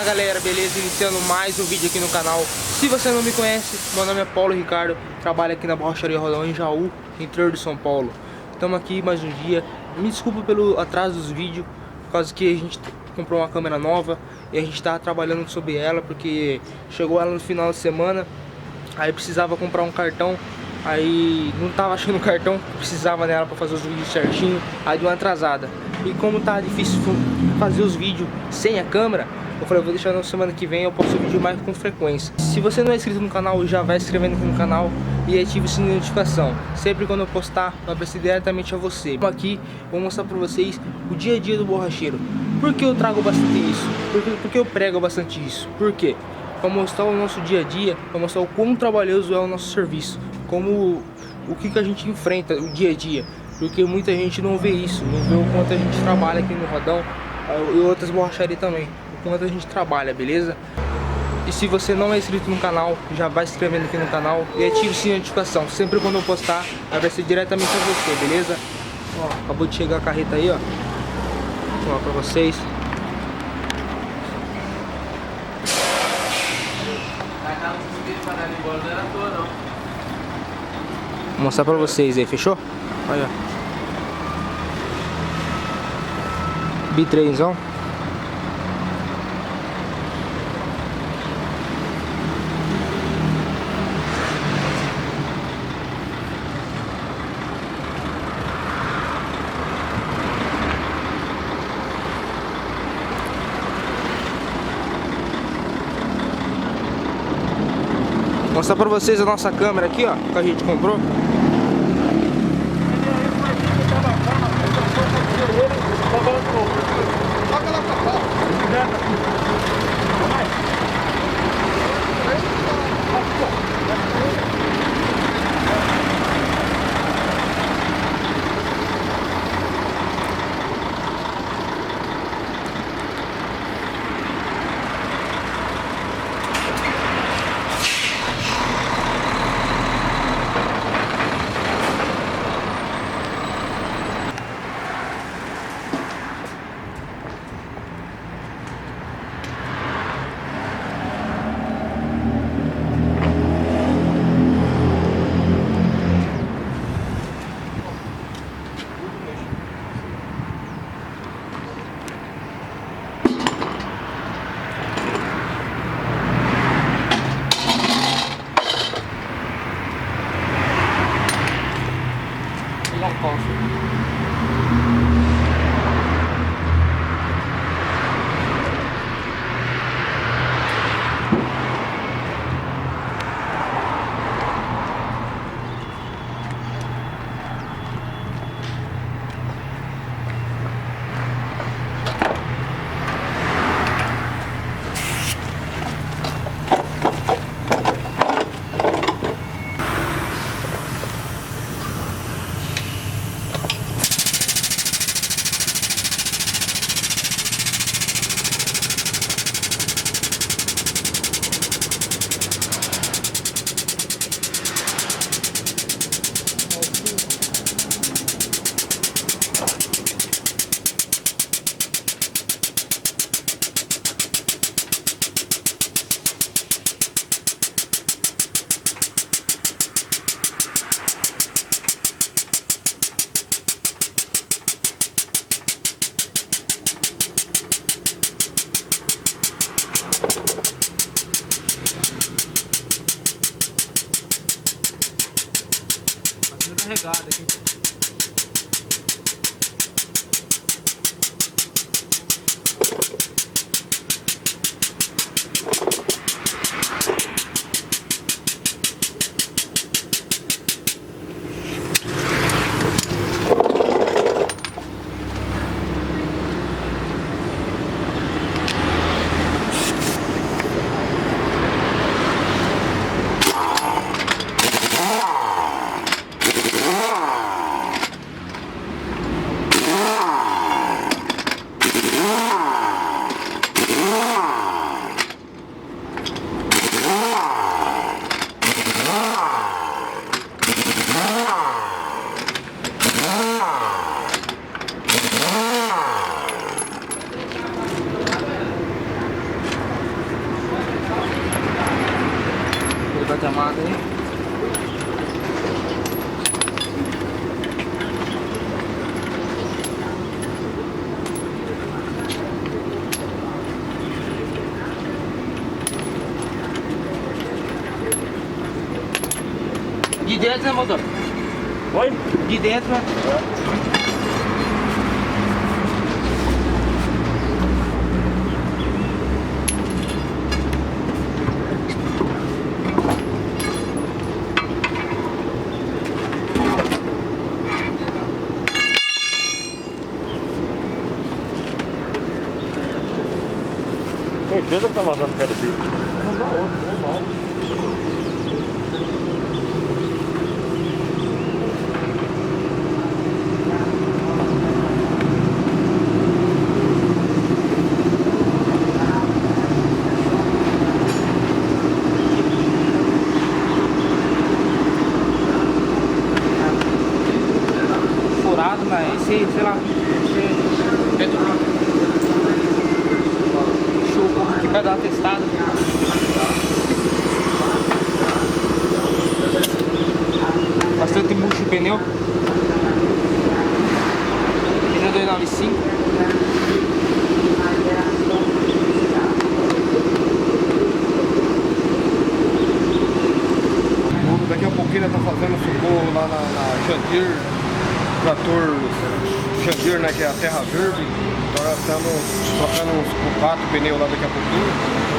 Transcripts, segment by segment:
Fala galera, beleza? Iniciando mais um vídeo aqui no canal. Se você não me conhece, meu nome é Paulo Ricardo, trabalho aqui na Borracharia Rodão em Jaú, interior de São Paulo. Estamos aqui mais um dia. Me desculpa pelo atraso dos vídeos, por causa que a gente comprou uma câmera nova e a gente estava trabalhando sobre ela, porque chegou ela no final de semana, aí precisava comprar um cartão. Aí não tava achando o cartão que precisava nela para fazer os vídeos certinho, aí deu uma atrasada. E como tá difícil fazer os vídeos sem a câmera, eu falei, vou deixar na semana que vem, eu posto vídeo mais com frequência. Se você não é inscrito no canal, já vai se inscrevendo aqui no canal e ative o sininho de notificação. Sempre quando eu postar, vai aparecer diretamente a você. Aqui vou mostrar pra vocês o dia a dia do borracheiro. Por que eu trago bastante isso? Porque eu prego bastante isso. Por quê? Para mostrar o nosso dia a dia, para mostrar o quão trabalhoso é o nosso serviço, como o que a gente enfrenta o dia a dia, porque muita gente não vê isso, não vê o quanto a gente trabalha aqui no Rodão e outras borracharias também, o quanto a gente trabalha, beleza? E se você não é inscrito no canal, já vai se inscrevendo aqui no canal e ative o sininho de notificação, sempre quando eu postar, vai ser diretamente a você, beleza? Ó, acabou de chegar a carreta aí, ó, vou falar pra vocês. Vou mostrar pra vocês aí, fechou? Olha, B3zão. Vou mostrar pra vocês a nossa câmera aqui, ó, que a gente comprou. Carregada aqui. dentro, né, motor? Oi? De dentro, né? Certeza que tá vazando perto dele. Não dá outro, normal. Furado, mas esse, sei lá. Show, aqui vai dar uma testada. Bastante murcho o pneu. Pneu 295. Daqui a pouquinho ele tá fazendo socorro lá na Jandir, trator Jandir, né, que é a Terra Verde. Então nós estamos trocando uns 4 pneus lá daqui a pouquinho.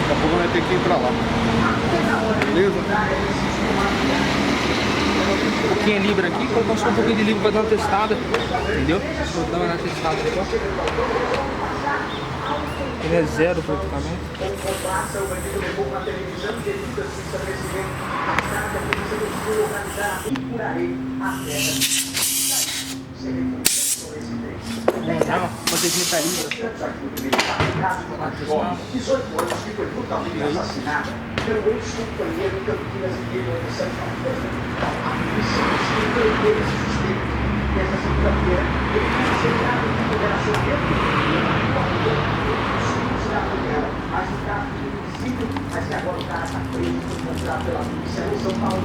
Daqui a pouco nós temos que ir pra lá. Beleza? Um pouquinho de libra aqui, colocar só um pouquinho de libra pra dar uma testada. Entendeu? Vou dar uma testada aqui, ó. Ele é zero praticamente. Não, proteger pra libra. Ó. 18 anos que foi brutalmente assassinado pelo ex-companheiro Campinas Inteiro de São Paulo. A polícia conseguiu esse suspeito. E essa segunda-feira, ele foi considerado de Federação mas o tráfico de homicídio, mas que agora o cara está preso por encontrado pela polícia de São Paulo.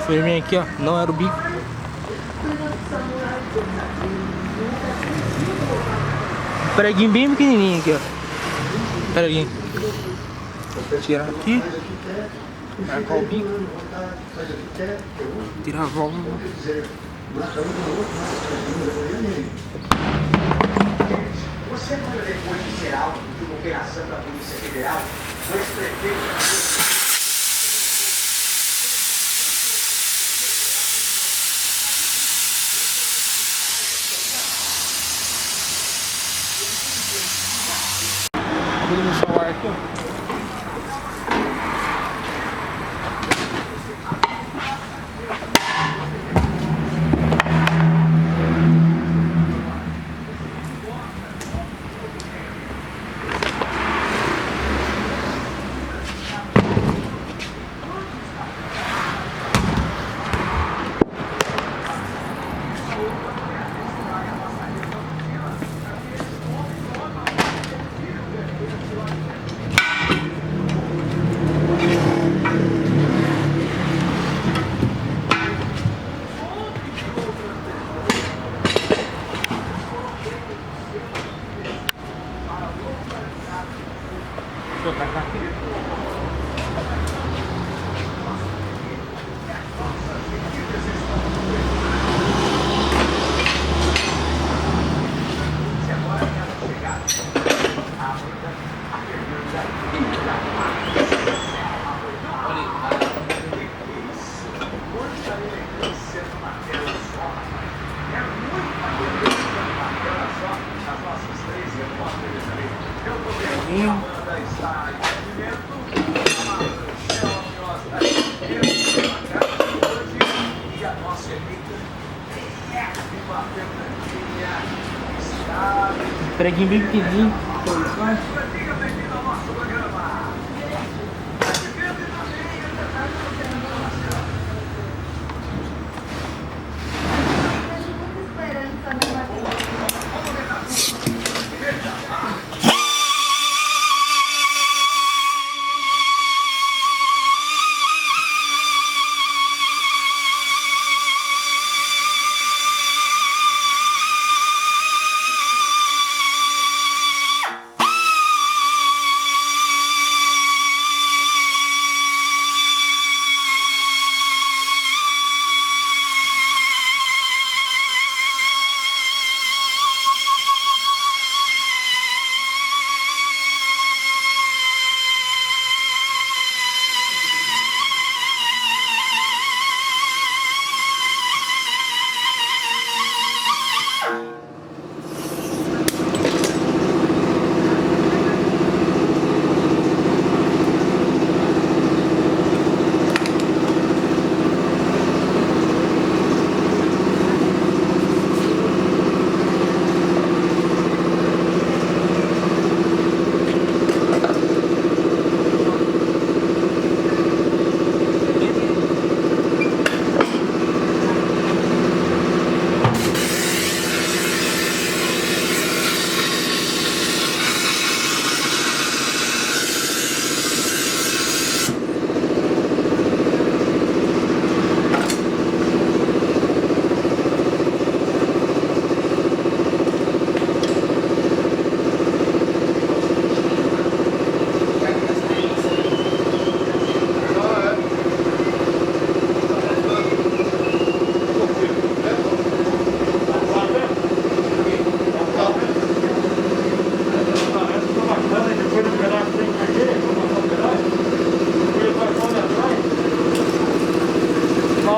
Firminho aqui, ó. Não era o bico. Preguinho bem pequenininho aqui, ó. Preguinho. Tirar aqui. Marcar o bico. Tirar a válvula. Você manda depois de ser alvo de uma operação da Polícia Federal, o ex-prefeito. Vou deixar o ar aqui, ó. Preguinho bem pequenininho.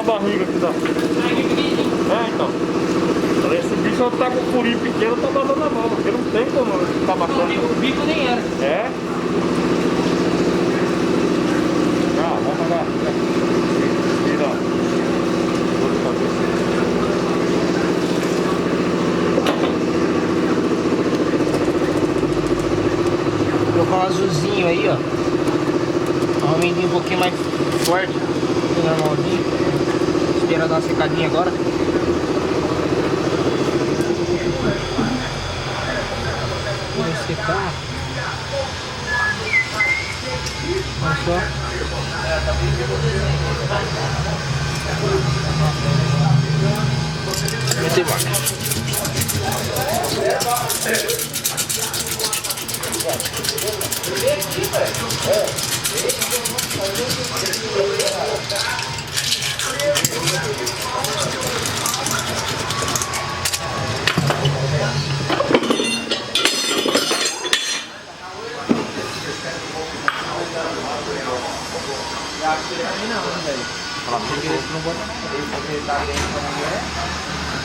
Barriga aqui da... É, então. Esse bicho tá com o furinho pequeno, tá dando na mão, porque não tem como ficar baixando. O bico nem era. É? Ah, vamos pegar. Tira. Vou colocar um azulzinho aí, ó. Um amendoim um pouquinho mais forte. Normalzinho. Espera dar uma secadinha agora. Vai secar. Olha só. Meter vaca.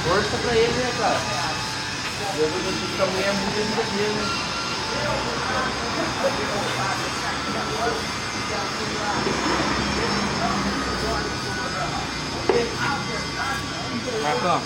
Força pra ele, né, cara? Eu vou dizer que a mulher é muito verdadeira, né? Marcão,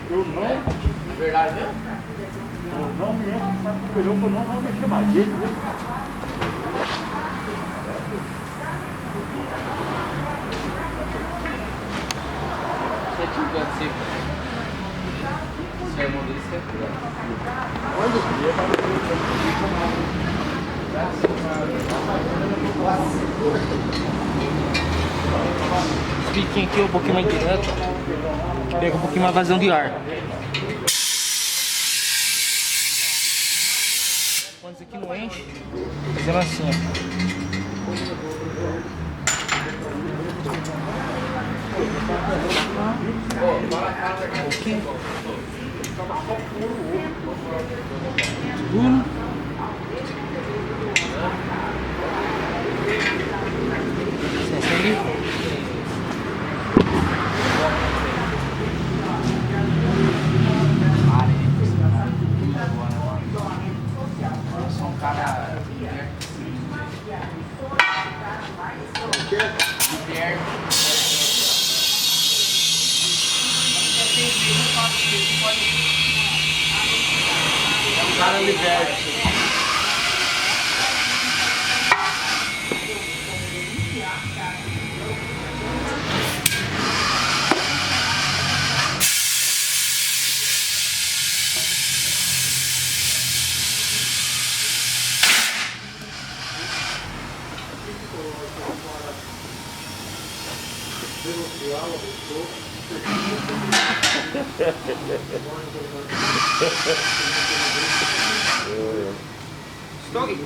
Eu não. Verdade mesmo? Eu não me lembro, sabe que eu não vou mexer mais dele, né? Você tinha quanto tempo? Seu irmão dele sempre. Olha o dia, Esse biquinho aqui é um pouquinho mais direto. Pega um pouquinho mais vazão de ar. Quando isso aqui não enche, fazendo assim, ó. Um pouquinho. Escuro. Cara liberte. Stogi.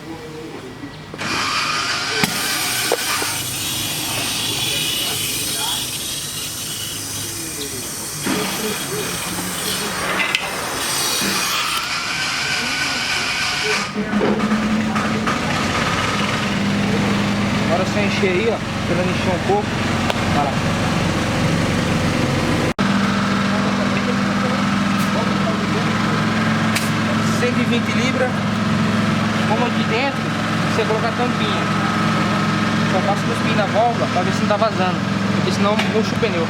Agora só encher aí, ó. Esperando encher um pouco. Vai lá. libras. Como aqui dentro, você colocar a tampinha. Só passa cuspir na válvula pra ver se não tá vazando, porque senão murcha o pneu.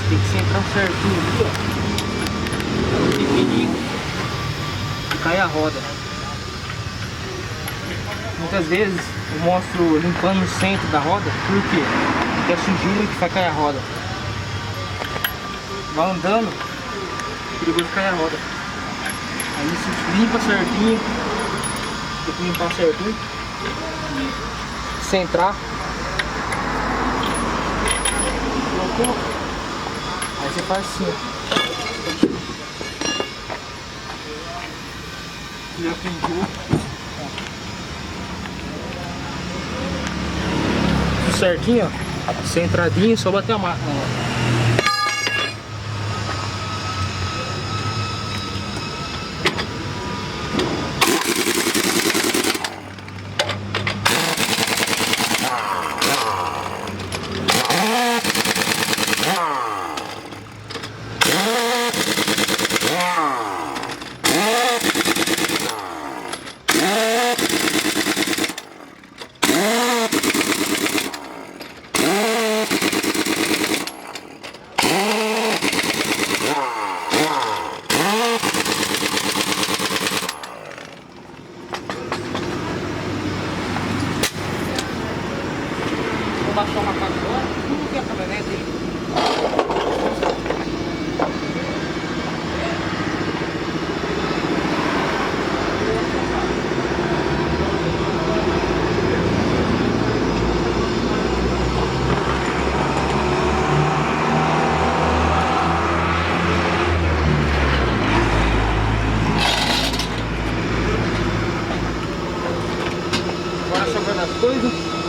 Tem que centrar certinho aqui, ó. Pequenininho. E cai a roda. Muitas vezes eu mostro limpando o centro da roda. Por quê? Porque é sujeira que vai cair a roda. Vai andando, é perigoso cair a roda. Aí você limpa certinho. Tem que limpar certinho. Centrar. Colocou. Aí você faz assim, ó. Já pintou. Tudo certinho, ó. Centradinho, só bater a máquina, ó.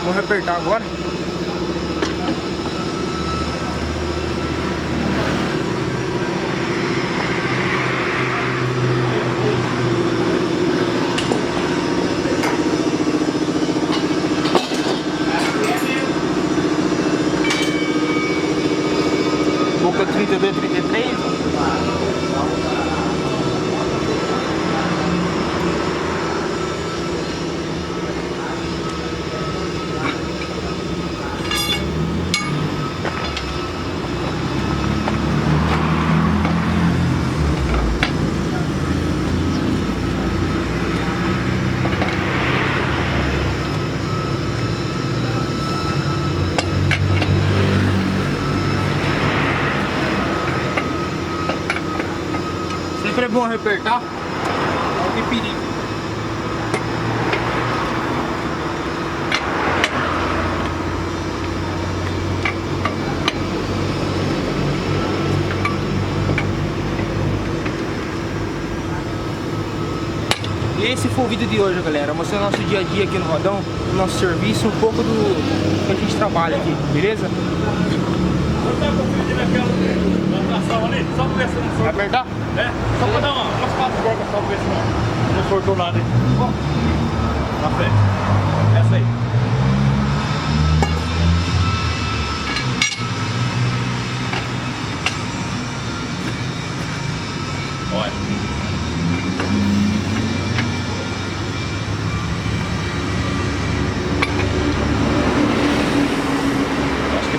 Vamos apertar agora. Boca 32, 33. Sempre é bom apertar, não tem perigo. E esse foi o vídeo de hoje, galera, mostrando nosso dia a dia aqui no rodão, o nosso serviço, um pouco do que a gente trabalha aqui, beleza? Você tá confundindo aquela plantação ali? Só pra ver se não Vai sortou. apertar? É? Só pra dar umas 4 voltas só pra ver se não sortou nada, hein? Na frente. Essa aí. Olha.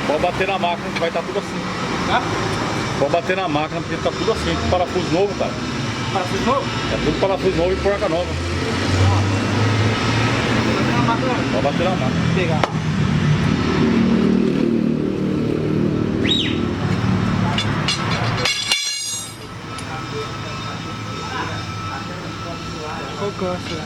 Pode bater na máquina que vai estar tudo assim. Tá? Pode bater na máquina porque tá tudo assim, parafuso novo, cara. Parafuso novo? É tudo parafuso novo e porca nova. Pode bater na máquina. Vou pegar. Alcança.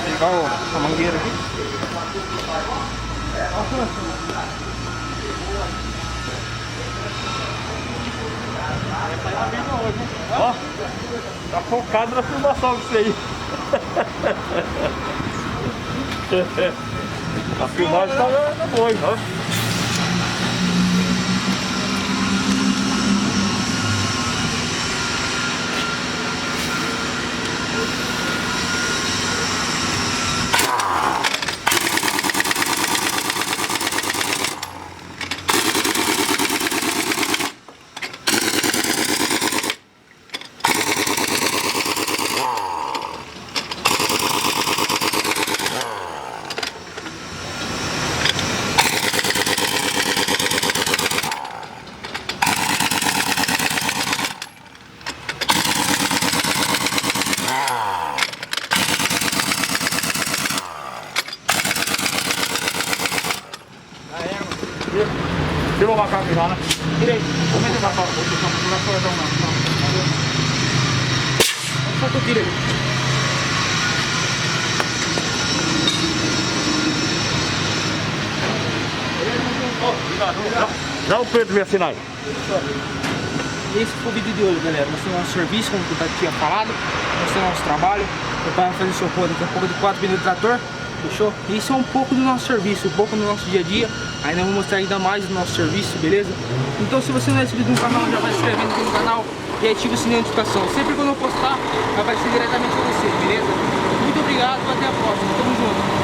Pegar a mangueira aqui. Ó, tá focado na filmação disso aí. A filmagem tá boa, hein? Ó. Tira o macaco já, né? Tirei. Como é que vai falar? Não vai falar não. Só que eu tiro ele. Já o Pedro me assinar aí. Esse foi o vídeo de hoje, galera. Mostrando nosso serviço, como eu tinha falado. Mostrando nosso trabalho. Meu pai vai fazer socorro daqui a pouco de 4 pneus de trator. Fechou? Isso é um pouco do nosso serviço, um pouco do nosso dia a dia. Ainda vou mostrar ainda mais do nosso serviço, beleza? Então se você não é inscrito no canal, já vai se inscrevendo aqui no canal e ativa o sininho de notificação. Sempre quando eu postar, vai aparecer diretamente para você, beleza? Muito obrigado e até a próxima. Tamo junto.